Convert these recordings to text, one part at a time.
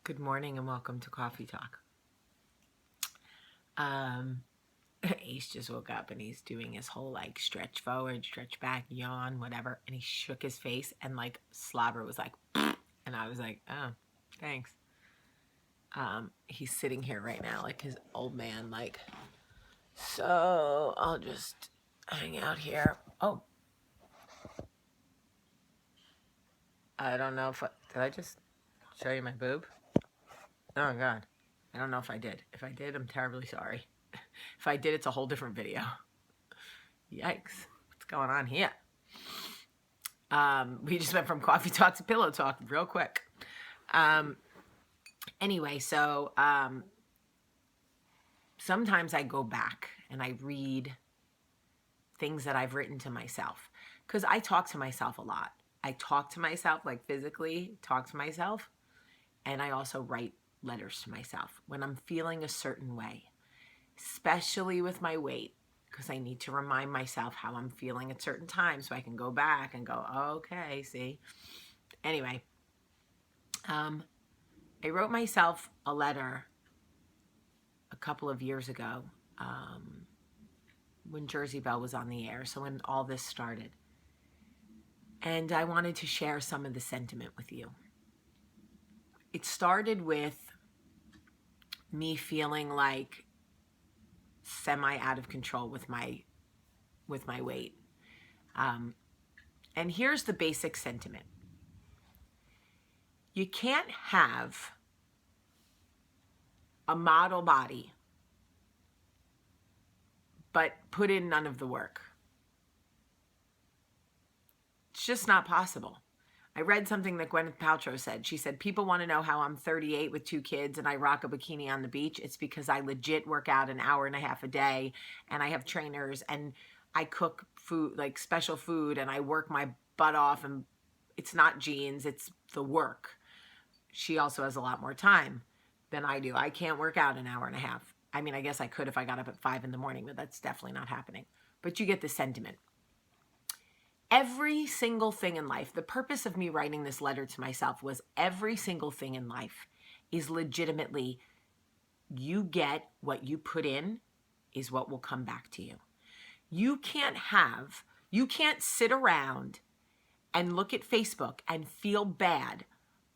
Good morning and welcome to Coffee Talk. Ace just woke up and he's doing his whole like stretch forward, stretch back, yawn, whatever. And he shook his face and like slobber was like, and I was like, oh, thanks. He's sitting here right now like his old man, like, so I'll just hang out here. Oh, I don't know if did I just show you my boob? Oh God, I don't know if I did. If I did, I'm terribly sorry. If I did, it's a whole different video. Yikes, what's going on here? We just went from coffee talk to pillow talk real quick. Anyway, so sometimes I go back and I read things that I've written to myself because I talk to myself a lot. I talk to myself, like physically talk to myself, and I also write letters to myself when I'm feeling a certain way, especially with my weight, because I need to remind myself how I'm feeling at certain times so I can go back and go, okay, see. Anyway, I wrote myself a letter a couple of years ago when Jersey Belle was on the air, so when all this started. And I wanted to share some of the sentiment with you. It started with me feeling like semi out of control with my weight. And here's the basic sentiment. You can't have a model body but put in none of the work. It's just not possible. I read something that Gwyneth Paltrow said. She said, people want to know how I'm 38 with 2 kids and I rock a bikini on the beach. It's because I legit work out an hour and a half a day and I have trainers and I cook food, like special food, and I work my butt off, and it's not genes, it's the work. She also has a lot more time than I do. I can't work out an hour and a half. I mean, I guess I could if I got up at 5 in the morning, but that's definitely not happening. But you get the sentiment. Every single thing in life, the purpose of me writing this letter to myself was every single thing in life is legitimately, you get what you put in is what will come back to you. You can't sit around and look at Facebook and feel bad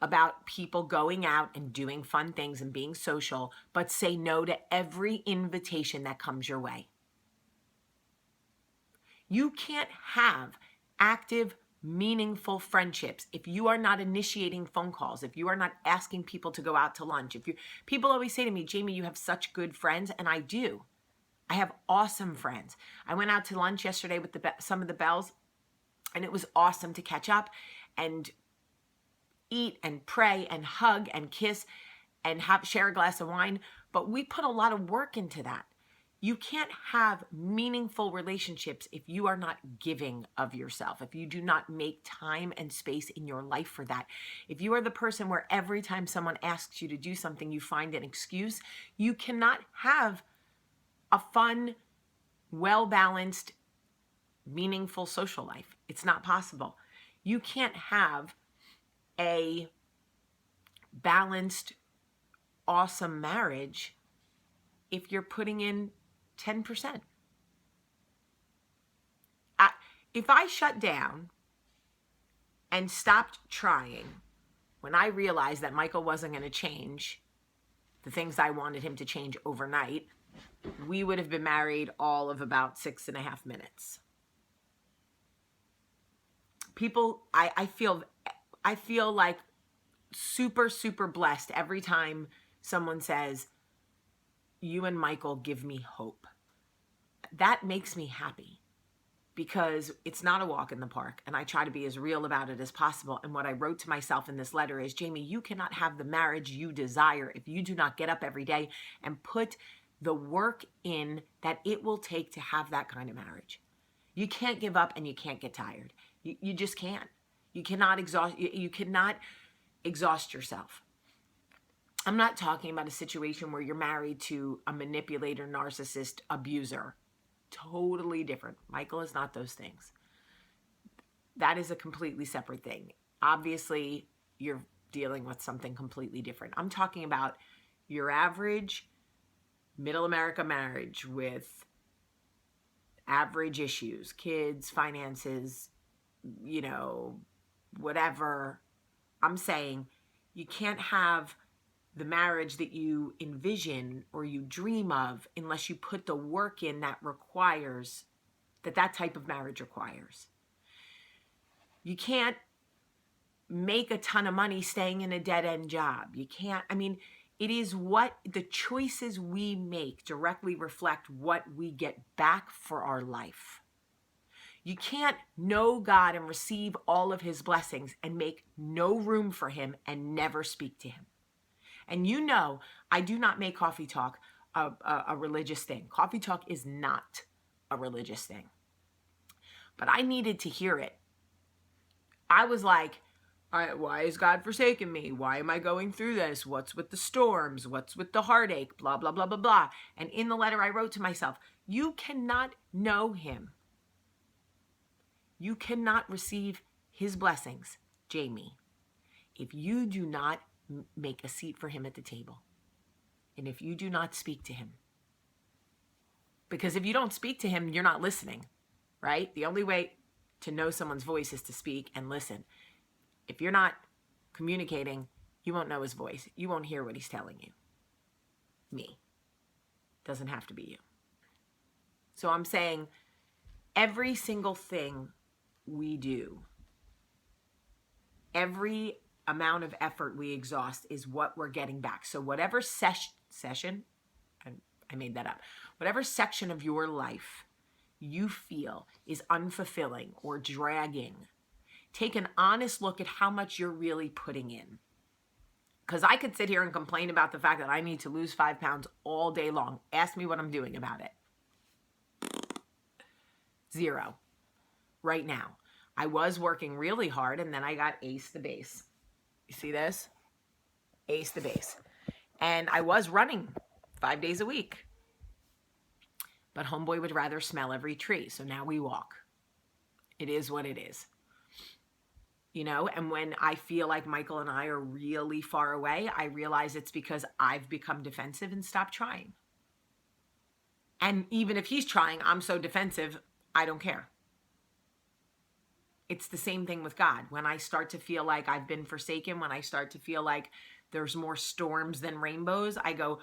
about people going out and doing fun things and being social, but say no to every invitation that comes your way. You can't have active, meaningful friendships if you are not initiating phone calls, if you are not asking people to go out to lunch. People always say to me, Jamie, you have such good friends, and I do. I have awesome friends. I went out to lunch yesterday with some of the Bells, and it was awesome to catch up and eat and pray and hug and kiss and share a glass of wine. But we put a lot of work into that. You can't have meaningful relationships if you are not giving of yourself, if you do not make time and space in your life for that. If you are the person where every time someone asks you to do something, you find an excuse, you cannot have a fun, well-balanced, meaningful social life. It's not possible. You can't have a balanced, awesome marriage if you're putting in 10%. If I shut down and stopped trying when I realized that Michael wasn't going to change the things I wanted him to change overnight, we would have been married all of about 6.5 minutes. People, I feel like super, super blessed every time someone says, you and Michael give me hope. That makes me happy because it's not a walk in the park, and I try to be as real about it as possible. And what I wrote to myself in this letter is, Jamie, you cannot have the marriage you desire if you do not get up every day and put the work in that it will take to have that kind of marriage. You can't give up and you can't get tired. You just can't. You cannot exhaust yourself. I'm not talking about a situation where you're married to a manipulator, narcissist, abuser. Totally different. Michael is not those things. That is a completely separate thing. Obviously, you're dealing with something completely different. I'm talking about your average middle America marriage with average issues, kids, finances, whatever. I'm saying you can't have the marriage that you envision or you dream of unless you put the work in that type of marriage requires. You can't make a ton of money staying in a dead-end job. You can't, it is what the choices we make directly reflect what we get back for our life. You can't know God and receive all of his blessings and make no room for him and never speak to him. And I do not make Coffee Talk a religious thing. Coffee Talk is not a religious thing. But I needed to hear it. I was like, why is God forsaken me? Why am I going through this? What's with the storms? What's with the heartache? Blah, blah, blah, blah, blah. And in the letter I wrote to myself, you cannot know him. You cannot receive his blessings, Jamie, if you do not make a seat for him at the table. And if you do not speak to him. Because if you don't speak to him, you're not listening, right? The only way to know someone's voice is to speak and listen. If you're not communicating, you won't know his voice. You won't hear what he's telling you. Me. Doesn't have to be you. So I'm saying every single thing we do, every amount of effort we exhaust is what we're getting back. So whatever session, I made that up, whatever section of your life you feel is unfulfilling or dragging, take an honest look at how much you're really putting in. Because I could sit here and complain about the fact that I need to lose 5 pounds all day long. Ask me what I'm doing about it. 0. Right now. I was working really hard and then I got ace the base. You see this? Ace the base. And I was running 5 days a week. But homeboy would rather smell every tree. So now we walk. It is what it is. And when I feel like Michael and I are really far away, I realize it's because I've become defensive and stopped trying. And even if he's trying, I'm so defensive, I don't care. It's the same thing with God. When I start to feel like I've been forsaken, when I start to feel like there's more storms than rainbows, I go,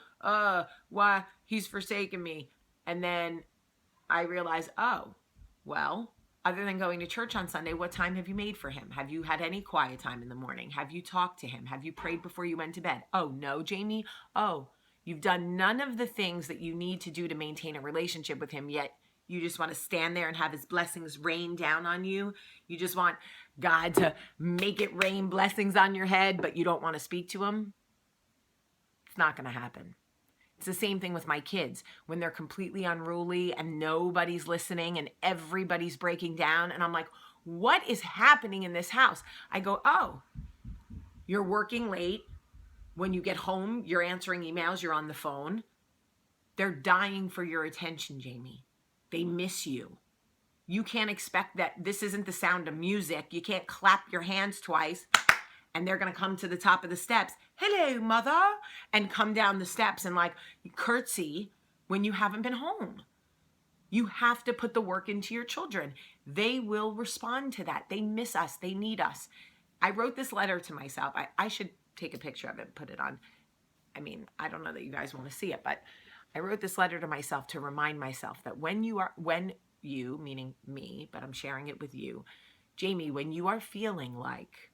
why? He's forsaken me. And then I realize, well, other than going to church on Sunday, what time have you made for him? Have you had any quiet time in the morning? Have you talked to him? Have you prayed before you went to bed? Oh, no, Jamie? Oh, you've done none of the things that you need to do to maintain a relationship with him, yet you just want to stand there and have his blessings rain down on you. You just want God to make it rain blessings on your head, but you don't want to speak to him. It's not going to happen. It's the same thing with my kids. When they're completely unruly and nobody's listening and everybody's breaking down, and I'm like, what is happening in this house? I go, you're working late. When you get home, you're answering emails, you're on the phone. They're dying for your attention, Jamie. They miss you. You can't expect that. This isn't the sound of music. You can't clap your hands twice and they're going to come to the top of the steps. Hello, mother. And come down the steps and curtsy when you haven't been home. You have to put the work into your children. They will respond to that. They miss us. They need us. I wrote this letter to myself. I should take a picture of it and put it on. I don't know that you guys want to see it, but I wrote this letter to myself to remind myself that when you, meaning me, but I'm sharing it with you, Jamie, when you are feeling like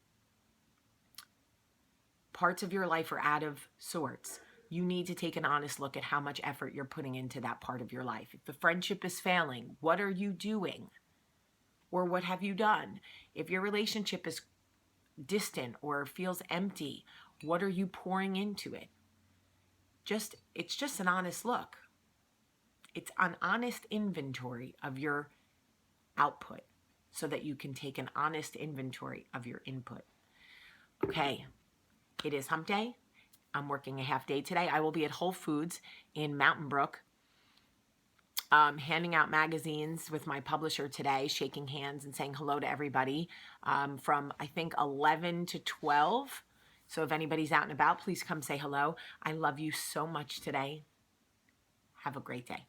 parts of your life are out of sorts, you need to take an honest look at how much effort you're putting into that part of your life. If the friendship is failing, what are you doing? Or what have you done? If your relationship is distant or feels empty, what are you pouring into it? It's just an honest look. It's an honest inventory of your output so that you can take an honest inventory of your input. Okay, it is hump day. I'm working a half day today. I will be at Whole Foods in Mountain Brook, handing out magazines with my publisher today, shaking hands and saying hello to everybody from, I think, 11 to 12. So if anybody's out and about, please come say hello. I love you so much today. Have a great day.